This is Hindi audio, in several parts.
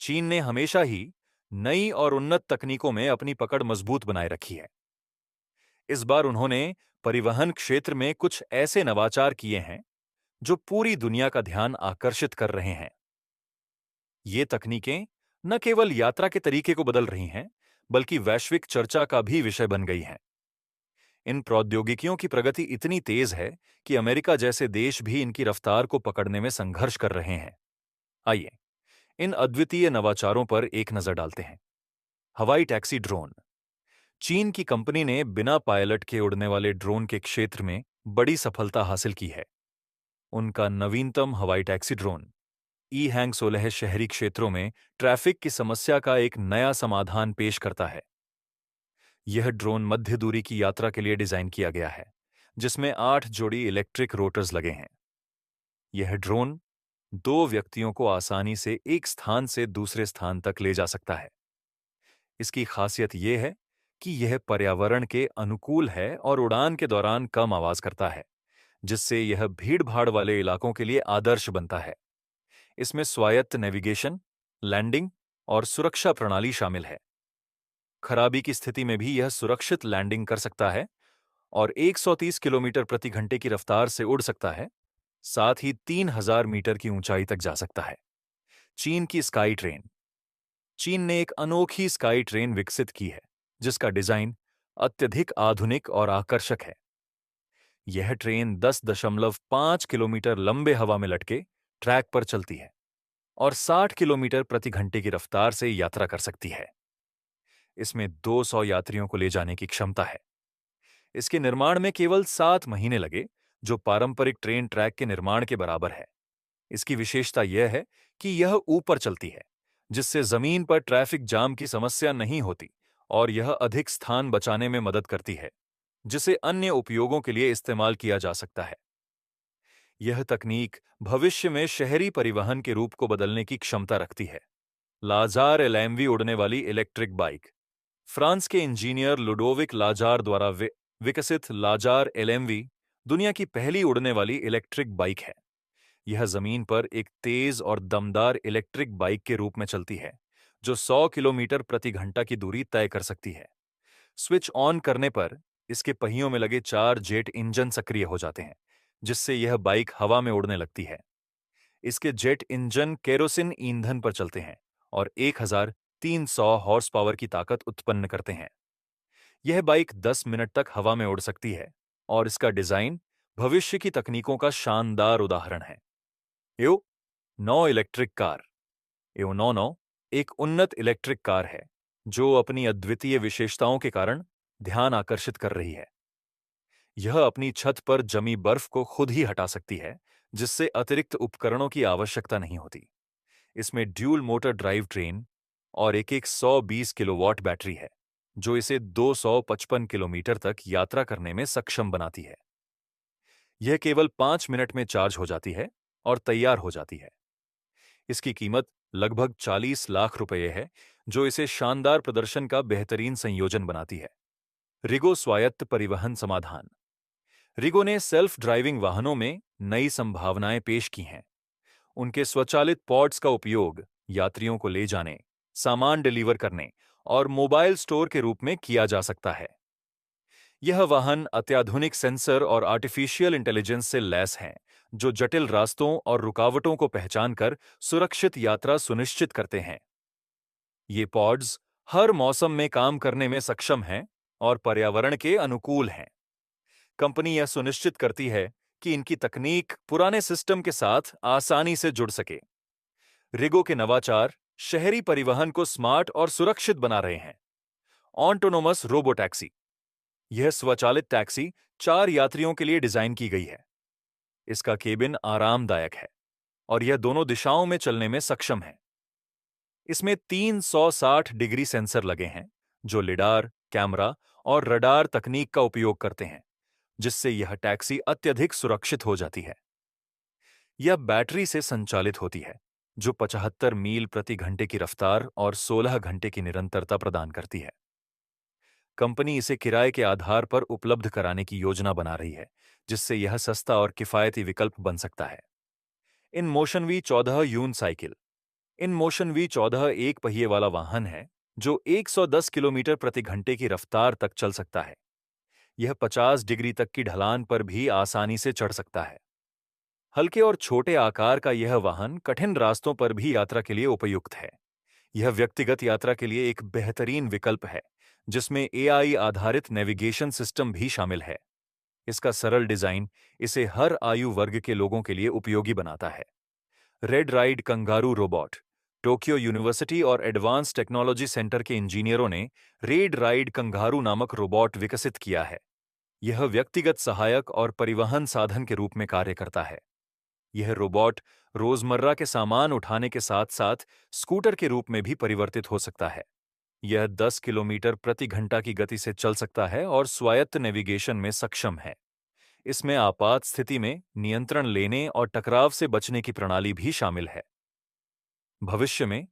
चीन ने हमेशा ही नई और उन्नत तकनीकों में अपनी पकड़ मजबूत बनाए रखी है। इस बार उन्होंने परिवहन क्षेत्र में कुछ ऐसे नवाचार किए हैं जो पूरी दुनिया का ध्यान आकर्षित कर रहे हैं। ये तकनीकें न केवल यात्रा के तरीके को बदल रही हैं, बल्कि वैश्विक चर्चा का भी विषय बन गई हैं। इन प्रौद्योगिकियों की प्रगति इतनी तेज है कि अमेरिका जैसे देश भी इनकी रफ्तार को पकड़ने में संघर्ष कर रहे हैं। आइए, इन अद्वितीय नवाचारों पर एक नजर डालते हैं। हवाई टैक्सी ड्रोन। चीन की कंपनी ने बिना पायलट के उड़ने वाले ड्रोन के क्षेत्र में बड़ी सफलता हासिल की है। उनका नवीनतम हवाई टैक्सी ड्रोन ई हैंग 16 शहरी क्षेत्रों में ट्रैफिक की समस्या का एक नया समाधान पेश करता है। यह ड्रोन मध्य दूरी की यात्रा के लिए डिजाइन किया गया है, जिसमें 8 जोड़ी इलेक्ट्रिक रोटर्स लगे हैं। यह ड्रोन 2 व्यक्तियों को आसानी से एक स्थान से दूसरे स्थान तक ले जा सकता है। इसकी खासियत यह है कि यह पर्यावरण के अनुकूल है और उड़ान के दौरान कम आवाज करता है, जिससे यह भीड़-भाड़ वाले इलाकों के लिए आदर्श बनता है। इसमें स्वायत्त नेविगेशन, लैंडिंग और सुरक्षा प्रणाली शामिल है। खराबी की स्थिति में भी यह सुरक्षित लैंडिंग कर सकता है और 130 किलोमीटर प्रति घंटे की रफ्तार से उड़ सकता है, साथ ही 3000 मीटर की ऊंचाई तक जा सकता है। चीन की स्काई ट्रेन। चीन ने एक अनोखी स्काई ट्रेन विकसित की है, जिसका डिजाइन अत्यधिक आधुनिक और आकर्षक है। यह ट्रेन 10.5 किलोमीटर लंबे हवा में लटके ट्रैक पर चलती है और 60 किलोमीटर प्रति घंटे की रफ्तार से यात्रा कर सकती है। इसमें 200 यात्रियों को ले जाने की क्षमता है। इसके निर्माण में केवल 7 महीने लगे, जो पारंपरिक ट्रेन ट्रैक के निर्माण के बराबर है। इसकी विशेषता यह है कि यह ऊपर चलती है, जिससे जमीन पर ट्रैफिक जाम की समस्या नहीं होती और यह अधिक स्थान बचाने में मदद करती है, जिसे अन्य उपयोगों के लिए इस्तेमाल किया जा सकता है। यह तकनीक भविष्य में शहरी परिवहन के रूप को बदलने की क्षमता रखती है। लाजार एलएमवी उड़ने वाली इलेक्ट्रिक बाइक। फ्रांस के इंजीनियर लुडोविक लाजार द्वारा विकसित लाजार एलएमवी दुनिया की पहली उड़ने वाली इलेक्ट्रिक बाइक है। यह जमीन पर एक तेज और दमदार इलेक्ट्रिक बाइक के रूप में चलती है, जो 100 किलोमीटर प्रति घंटा की दूरी तय कर सकती है। स्विच ऑन करने पर इसके पहियों में लगे 4 जेट इंजन सक्रिय हो जाते हैं, जिससे यह बाइक हवा में उड़ने लगती है। इसके जेट इंजन केरोसिन ईंधन पर चलते हैं और 1300 हॉर्स पावर की ताकत उत्पन्न करते हैं। यह बाइक 10 मिनट तक हवा में उड़ सकती है और इसका डिजाइन भविष्य की तकनीकों का शानदार उदाहरण है। एओ 9 इलेक्ट्रिक कार। एओ 99 एक उन्नत इलेक्ट्रिक कार है, जो अपनी अद्वितीय विशेषताओं के कारण ध्यान आकर्षित कर रही है। यह अपनी छत पर जमी बर्फ को खुद ही हटा सकती है, जिससे अतिरिक्त उपकरणों की आवश्यकता नहीं होती। इसमें ड्यूल मोटर ड्राइव ट्रेन और एक 120 किलोवाट बैटरी है, जो इसे 255 किलोमीटर तक यात्रा करने में सक्षम बनाती है। यह केवल 5 मिनट में चार्ज हो जाती है और तैयार हो जाती है। इसकी कीमत लगभग 40 लाख रुपये है, जो इसे शानदार प्रदर्शन का बेहतरीन संयोजन बनाती है। रिगो स्वायत्त परिवहन समाधान। रिगो ने सेल्फ ड्राइविंग वाहनों में नई संभावनाएं पेश की हैं। उनके स्वचालित पॉड्स का उपयोग यात्रियों को ले जाने, सामान डिलीवर करने और मोबाइल स्टोर के रूप में किया जा सकता है। यह वाहन अत्याधुनिक सेंसर और आर्टिफिशियल इंटेलिजेंस से लैस हैं, जो जटिल रास्तों और रुकावटों को पहचानकर सुरक्षित यात्रा सुनिश्चित करते हैं। ये पॉड्स हर मौसम में काम करने में सक्षम हैं और पर्यावरण के अनुकूल हैं। कंपनी यह सुनिश्चित करती है कि इनकी तकनीक पुराने सिस्टम के साथ आसानी से जुड़ सके। रिगो के नवाचार शहरी परिवहन को स्मार्ट और सुरक्षित बना रहे हैं। Autonomous robo taxi. यह स्वचालित टैक्सी 4 यात्रियों के लिए डिजाइन की गई है। इसका केबिन आरामदायक है और यह दोनों दिशाओं में चलने में सक्षम है। इसमें 360 डिग्री सेंसर लगे हैं, जो लिडार, कैमरा और रडार तकनीक का उपयोग करते हैं, जिससे यह टैक्सी अत्यधिक सुरक्षित हो जाती है। यह बैटरी से संचालित होती है, जो 75 मील प्रति घंटे की रफ्तार और 16 घंटे की निरंतरता प्रदान करती है। कंपनी इसे किराए के आधार पर उपलब्ध कराने की योजना बना रही है, जिससे यह सस्ता और किफायती विकल्प बन सकता है। इन मोशन वी 14 यून साइकिल। इन मोशन V14 एक पहिए वाला वाहन है जो 110 किलोमीटर प्रति घंटे की रफ्तार तक चल सकता है। यह 50 डिग्री तक की ढलान पर भी आसानी से चढ़ सकता है। हल्के और छोटे आकार का यह वाहन कठिन रास्तों पर भी यात्रा के लिए उपयुक्त है। यह व्यक्तिगत यात्रा के लिए एक बेहतरीन विकल्प है, जिसमें एआई आधारित नेविगेशन सिस्टम भी शामिल है। इसका सरल डिजाइन इसे हर आयु वर्ग के लोगों के लिए उपयोगी बनाता है। Red ride kangaroo robot. Tokyo university और एडवांस टेक्नोलॉजी सेंटर के इंजीनियरों ने रेड राइड कंगारू नामक रोबोट विकसित किया है। यह व्यक्तिगत सहायक और परिवहन साधन के रूप में कार्य करता है। यह रोबोट रोजमर्रा के सामान उठाने के साथ साथ स्कूटर के रूप में भी परिवर्तित हो सकता है। यह 10 किलोमीटर प्रति घंटा की गति से चल सकता है और स्वायत्त नेविगेशन में सक्षम है। इसमें आपात स्थिति में नियंत्रण लेने और टकराव से बचने की प्रणाली भी शामिल है। भविष्य में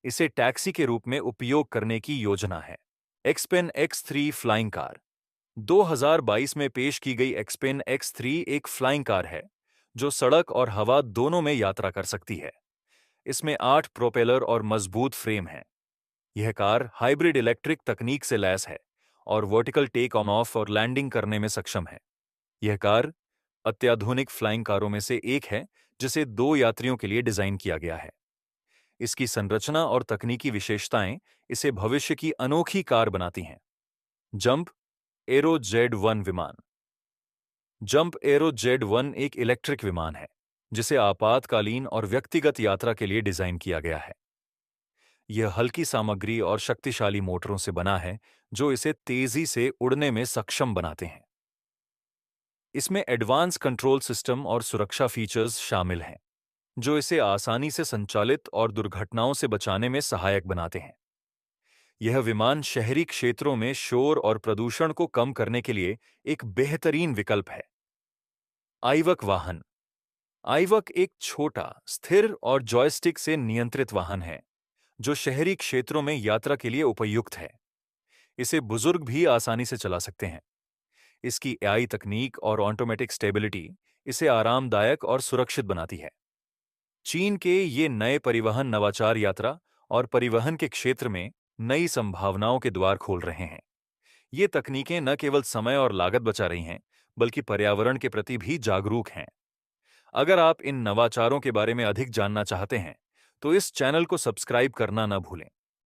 इसे टैक्सी के रूप में उपयोग करने की योजना है। एक्सपेन X3 फ्लाइंग कार। 2022 में पेश की गई एक्सपेन X3 एक फ्लाइंग कार है जो सड़क और हवा दोनों में यात्रा कर सकती है। इसमें 8 प्रोपेलर और मजबूत फ्रेम हैं। यह कार हाइब्रिड इलेक्ट्रिक तकनीक से लैस है और वर्टिकल टेक ऑन ऑफ और लैंडिंग करने में सक्षम है। यह कार अत्याधुनिक फ्लाइंग कारों में से एक है जिसे 2 यात्रियों के लिए डिजाइन किया गया है। इसकी संरचना और तकनीकी विशेषताएं इसे भविष्य की अनोखी कार बनाती हैं। जंप एरो Z1 विमान। जंप एरो Z1 एक इलेक्ट्रिक विमान है जिसे आपातकालीन और व्यक्तिगत यात्रा के लिए डिजाइन किया गया है। यह हल्की सामग्री और शक्तिशाली मोटरों से बना है जो इसे तेजी से उड़ने में सक्षम बनाते हैं। इसमें एडवांस कंट्रोल सिस्टम और सुरक्षा फीचर्स शामिल हैं जो इसे आसानी से संचालित और दुर्घटनाओं से बचाने में सहायक बनाते हैं। यह विमान शहरी क्षेत्रों में शोर और प्रदूषण को कम करने के लिए एक बेहतरीन विकल्प है। आइवक वाहन। आइवक एक छोटा, स्थिर और जॉयस्टिक से नियंत्रित वाहन है जो शहरी क्षेत्रों में यात्रा के लिए उपयुक्त है। इसे बुजुर्ग भी आसानी से चला सकते हैं। इसकी एआई तकनीक और ऑटोमेटिक स्टेबिलिटी इसे आरामदायक और सुरक्षित बनाती है। चीन के ये नए परिवहन नवाचार यात्रा और परिवहन के क्षेत्र में नई संभावनाओं के द्वार खोल रहे हैं। ये तकनीकें न केवल समय और लागत बचा रही हैं, बल्कि पर्यावरण के प्रति भी जागरूक हैं। अगर आप इन नवाचारों के बारे में अधिक जानना चाहते हैं, तो इस चैनल को सब्सक्राइब करना न भूलें।